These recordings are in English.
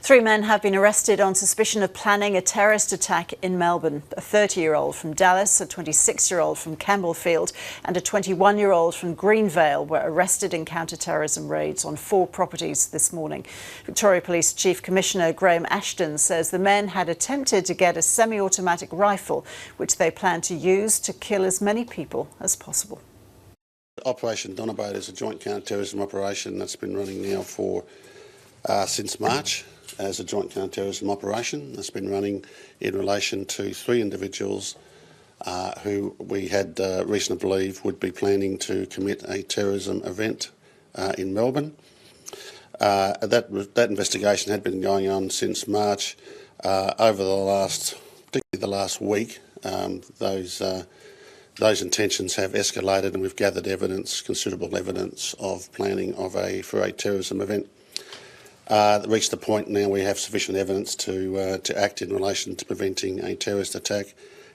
Three men have been arrested on suspicion of planning a terrorist attack in Melbourne. A 30-year-old from Dallas, a 26-year-old from Campbellfield and a 21-year-old from Greenvale were arrested in counter-terrorism raids on 4 properties this morning. Victoria Police Chief Commissioner Graham Ashton says the men had attempted to get a semi-automatic rifle, which they plan to use to kill as many people as possible. Operation Donaboat is a joint counter-terrorism operation that's been running now for since March as a joint counter-terrorism operation. That's been running in relation to 3 individuals who we had reason to believe would be planning to commit a terrorism event in Melbourne. That investigation had been going on since March. Over particularly the last week, those intentions have escalated, and we've gathered considerable evidence of planning for a terrorism event. Reached the point now we have sufficient evidence to act in relation to preventing a terrorist attack,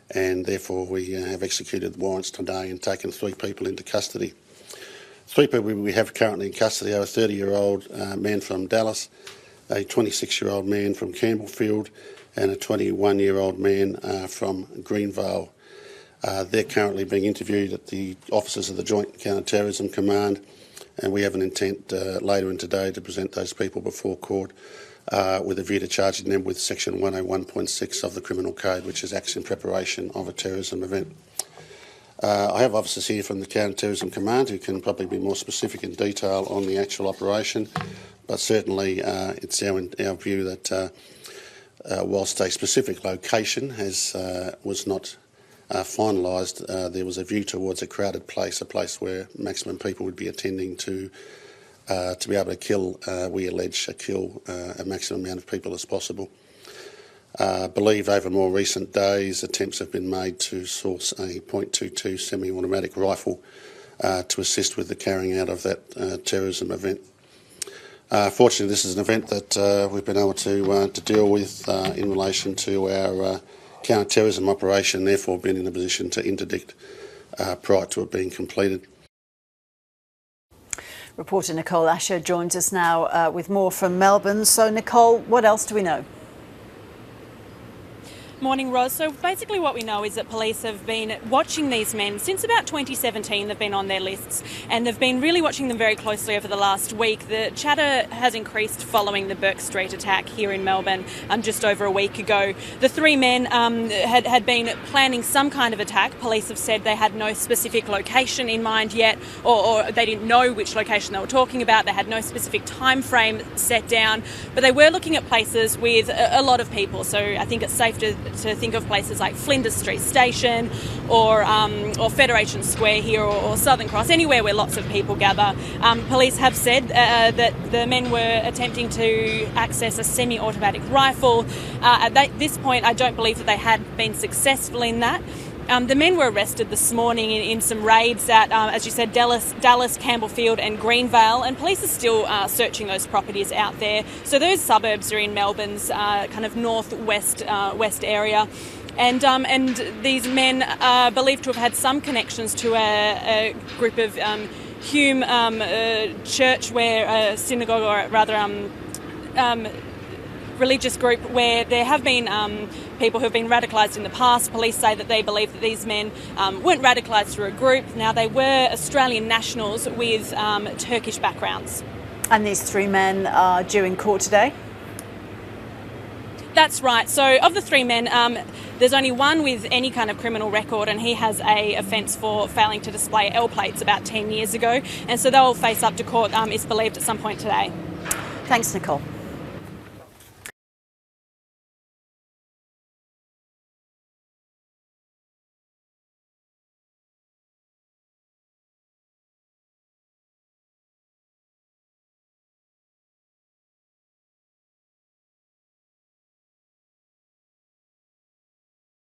and therefore we have executed warrants today and taken 3 people into custody. 3 people we have currently in custody are a 30-year-old man from Dallas, a 26-year-old man from Campbellfield and a 21-year-old man from Greenvale. They're currently being interviewed at the offices of the Joint Counter-Terrorism Command, and we have an intent later in today to present those people before court with a view to charging them with section 101.6 of the Criminal Code, which is acts in preparation of a terrorism event. I have officers here from the Counter-Terrorism Command who can probably be more specific in detail on the actual operation, but certainly it's our view that whilst a specific location was not finalised, there was a view towards a crowded place, a place where maximum people would be attending to be able to kill, we allege, a maximum amount of people as possible. Believe over more recent days attempts have been made to source a .22 semi-automatic rifle to assist with the carrying out of that terrorism event. Fortunately, this is an event that we've been able to deal with in relation to our counter-terrorism operation, therefore being in a position to interdict prior to it being completed. Reporter Nicole Asher joins us now with more from Melbourne. So Nicole, what else do we know? Morning, Ros. So basically what we know is that police have been watching these men since about 2017. They've been on their lists and they've been really watching them very closely over the last week. The chatter has increased following the Burke Street attack here in Melbourne just over a week ago. The 3 men had been planning some kind of attack. Police have said they had no specific location in mind yet, or they didn't know which location they were talking about. They had no specific time frame set down, but they were looking at places with a lot of people. So I think it's safe to think of places like Flinders Street Station or Federation Square here or Southern Cross, anywhere where lots of people gather. Police have said that the men were attempting to access a semi-automatic rifle. At this point, I don't believe that they had been successful in that. The men were arrested this morning in some raids at, as you said, Dallas, Campbellfield and Greenvale, and police are still searching those properties out there. So those suburbs are in Melbourne's kind of northwest west area. And these men are believed to have had some connections to a group of Hume church, where a synagogue, or rather religious group, where there have been people who have been radicalised in the past. Police say that they believe that these men weren't radicalised through a group. Now, they were Australian nationals with Turkish backgrounds. And these 3 men are due in court today? That's right. So of the 3 men, there's only one with any kind of criminal record, and he has a offence for failing to display L plates about 10 years ago. And so they'll face up to court, it's believed, at some point today. Thanks, Nicole.